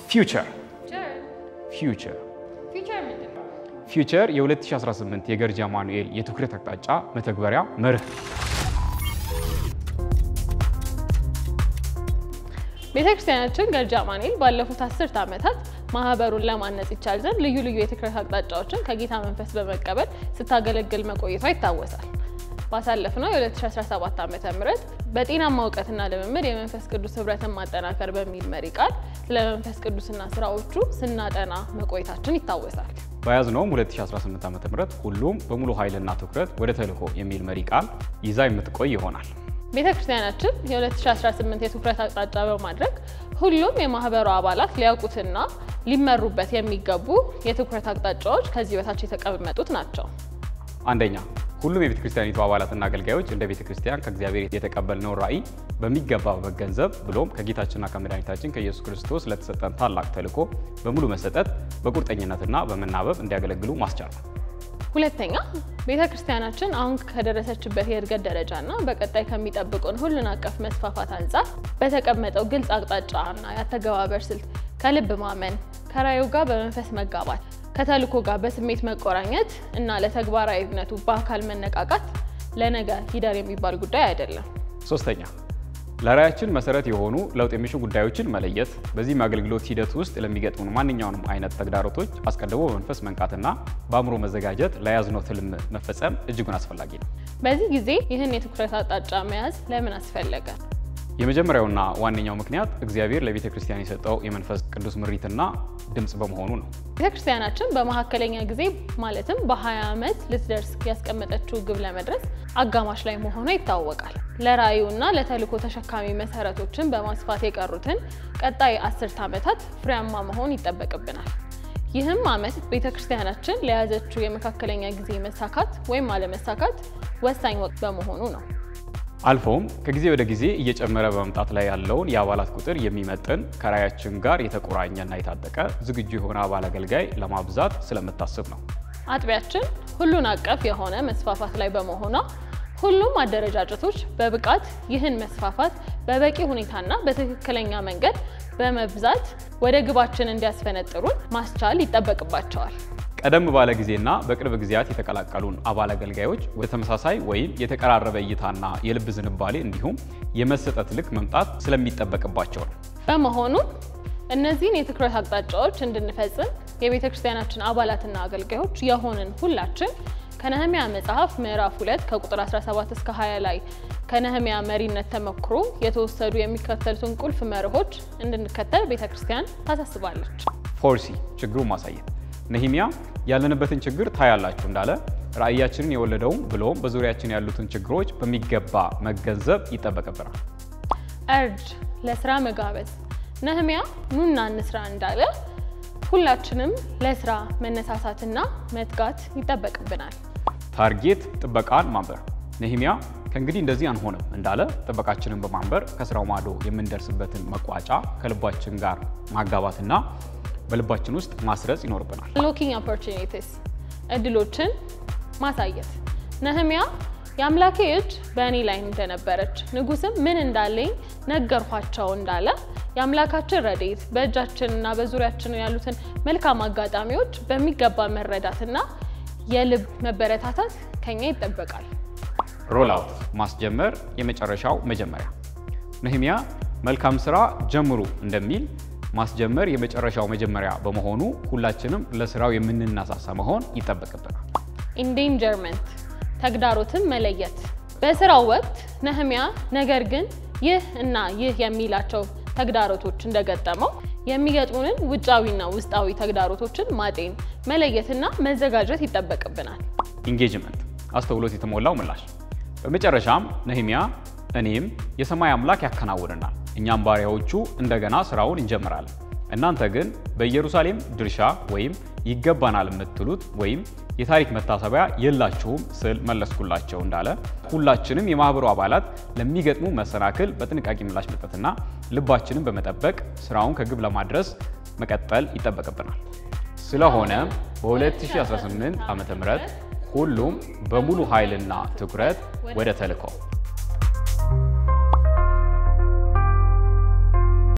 future የ2018 የገርጂ አማኑኤል የትኩረት አቅጣጫ መተግበሪያ መርህ ቤተክርስቲያናችን ገርጂ አማኑኤል ባለፉት 10 ዓመታት ማህበሩን ለማነጽ ይቻል ዘንድ ልዩ ልዩ የትኩረት አቅጣጫዎችን ከጌታ መንፈስ በመቀበል ስታገለግል መቆየቷ ይታወሳል። ባሳለፍነው የ2017 ዓመተ ምህረት በጤናማ ዕውቀትና ልምምድ የመንፈስ ቅዱስ ህብረትን ማጠናከር በሚል መሪ ቃል ስለ መንፈስ ቅዱስና ስራዎቹ ስናጠና መቆየታችን ይታወሳል። በያዝነውም 2018 ዓመተ ምህረት ሁሉም በሙሉ ኃይልና ትኩረት ወደ ተልእኮ የሚል መሪ ቃል ይዛ የምትቆይ ይሆናል። ቤተክርስቲያናችን የ2018 የትኩረት አቅጣጫ በማድረግ ሁሉም የማህበሩ አባላት ሊያውቁትና ሊመሩበት የሚገቡ የትኩረት አቅጣጫዎች ከዚህ በታች የተቀመጡት ናቸው። አንደኛ፣ ሁሉም የቤተክርስቲያኒቱ አባላትና አገልጋዮች እንደ ቤተክርስቲያን ከእግዚአብሔር የተቀበልነው ራዕይ በሚገባ በመገንዘብ ብሎም ከጌታችንና ከመድኃኒታችን ከኢየሱስ ክርስቶስ ለተሰጠን ታላቅ ተልእኮ በሙሉ መሰጠት በቁርጠኝነትና በመናበብ እንዲያገለግሉ ማስቻል። ሁለተኛ፣ ቤተክርስቲያናችን አሁን ከደረሰችበት የእድገት ደረጃና በቀጣይ ከሚጠብቁን ሁሉን አቀፍ መስፋፋት አንፃር በተቀመጠው ግልጽ አቅጣጫና ያተገባበር ስልት ከልብ ማመን፣ ከራዕዩ ጋር በመንፈስ መጋባት፣ ከተልእኮ ጋር በስሜት መቆራኘት እና ለተግባራዊነቱ በአካል መነቃቃት ለነገ ሂደር የሚባል ጉዳይ አይደለም። ሶስተኛ፣ ለራዕያችን መሰረት የሆኑ ለውጥ የሚሹ ጉዳዮችን መለየት፣ በዚህም አገልግሎት ሂደት ውስጥ ለሚገጥሙ ማንኛውንም አይነት ተግዳሮቶች አስቀድሞ በመንፈስ መንቃትና በአእምሮ መዘጋጀት ለያዝነው ትልም መፈጸም እጅጉን አስፈላጊ ነው። በዚህ ጊዜ ይህን የትኩረት አቅጣጫ መያዝ ለምን አስፈለገ? የመጀመሪያውና ዋነኛው ምክንያት እግዚአብሔር ለቤተ ክርስቲያን የሰጠው የመንፈስ ቅዱስ ምሪትና ድምጽ በመሆኑ ነው። ቤተክርስቲያናችን በመካከለኛ ጊዜ ማለትም በ20 ዓመት ልትደርስ ያስቀመጠችው ግብ ለመድረስ አጋማሽ ላይ መሆኗ ይታወቃል። ለራዕዩና ለተልእኮ ተሸካሚ መሰረቶችን በማስፋት የቀሩትን ቀጣይ 10 ዓመታት ፍሬያማ መሆን ይጠበቅብናል። ይህም ዓመት ቤተክርስቲያናችን ለያዘችው የመካከለኛ ጊዜ መሳካት ወይም አለመሳካት ወሳኝ ወቅት በመሆኑ ነው። አልፎም ከጊዜ ወደ ጊዜ እየጨመረ በመምጣት ላይ ያለውን የአባላት ቁጥር የሚመጥን ከራዕያችን ጋር የተቆራኘና የታጠቀ ዝግጁ የሆነ አባል አገልጋይ ለማብዛት ስለምታስብ ነው። አጥቢያችን ሁሉን አቀፍ የሆነ መስፋፋት ላይ በመሆኗ ሁሉም አደረጃጀቶች በብቃት ይህን መስፋፋት በበቂ ሁኔታና በትክክለኛ መንገድ በመብዛት ወደ ግባችን እንዲያስፈነጥሩን ማስቻል ይጠበቅባቸዋል። ቀደም ባለ ጊዜና በቅርብ ጊዜያት የተቀላቀሉን አባል አገልጋዮች ወደ ተመሳሳይ ወይም የተቀራረበ እይታና የልብ ዝንባሌ እንዲሁም የመሰጠት ልክ መምጣት ስለሚጠበቅባቸው ነው። በመሆኑ እነዚህን የትኩረት አቅጣጫዎች እንድንፈጽም የቤተክርስቲያናችን አባላትና አገልጋዮች የሆንን ሁላችን ከነህምያ መጽሐፍ ምዕራፍ 2 ከቁጥር 17 እስከ 20 ላይ ከነህምያ መሪነት ተመክሮ የተወሰዱ የሚከተሉትን ቁልፍ መርሆች እንድንከተል ቤተክርስቲያን ታሳስባለች። ፎርሲ ችግሩን ማሳየት። ነህምያ ያለንበትን ችግር ታያላችሁ እንዳለ ራዕያችንን የወለደውን ብሎም በዙሪያችን ያሉትን ችግሮች በሚገባ መገንዘብ ይጠበቅብናል። እርጅ ለስራ መጋበዝ። ነህምያ ኑና እንስራ እንዳለ ሁላችንም ለስራ መነሳሳትና መትጋት ይጠበቅብናል። ታርጌት ጥበቃን ማንበር። ነህምያ ከእንግዲህ እንደዚህ አንሆንም እንዳለ ጥበቃችንን በማንበር ከስራው ማዶ የምንደርስበትን መቋጫ ከልባችን ጋር ማጋባትና በልባችን ውስጥ ማስረጽ ይኖርብናል። ሎኪንግ ኦፖርቹኒቲስ እድሎችን ማሳየት። ነህምያ የአምላኬ እጅ በእኔ ላይ እንደነበረች ንጉስም ምን እንዳለኝ ነገርኳቸው እንዳለ የአምላካችን ረድኤት በእጃችንና በዙሪያችን ያሉትን መልካም አጋጣሚዎች በሚገባ መረዳትና የልብ መበረታታት ከኛ ይጠበቃል። ሮል አውት ማስጀመር የመጨረሻው መጀመሪያ። ነህምያ መልካም ስራ ጀምሩ እንደሚል ማስጀመር የመጨረሻው መጀመሪያ በመሆኑ ሁላችንም ለስራው የምንነሳሳ መሆን ይጠበቅብናል። ኢንዴንጀርመንት ተግዳሮትን መለየት። በስራው ወቅት ነህምያ ነገር ግን ይህ እና ይህ የሚላቸው ተግዳሮቶች እንደገጠመው የሚገጥሙንን ውጫዊና ውስጣዊ ተግዳሮቶችን ማጤን፣ መለየትና መዘጋጀት ይጠበቅብናል። ኢንጌጅመንት አስተውሎት የተሞላው ምላሽ። በመጨረሻም ነህምያ እኔም የሰማይ አምላክ ያከናውንናል እኛም ባሪያዎቹ እንደገና ስራውን እንጀምራለን እናንተ ግን በኢየሩሳሌም ድርሻ ወይም ይገባናል የምትሉት ወይም የታሪክ መታሰቢያ የላችሁም ስል መለስኩላቸው እንዳለ ሁላችንም የማህበሩ አባላት ለሚገጥሙ መሰናክል በጥንቃቄ ምላሽ መስጠትና ልባችንን በመጠበቅ ስራውን ከግብ ለማድረስ መቀጠል ይጠበቅብናል። ስለሆነ በ2018 ዓመተ ምህረት ሁሉም በሙሉ ኃይልና ትኩረት ወደ ተልእኮው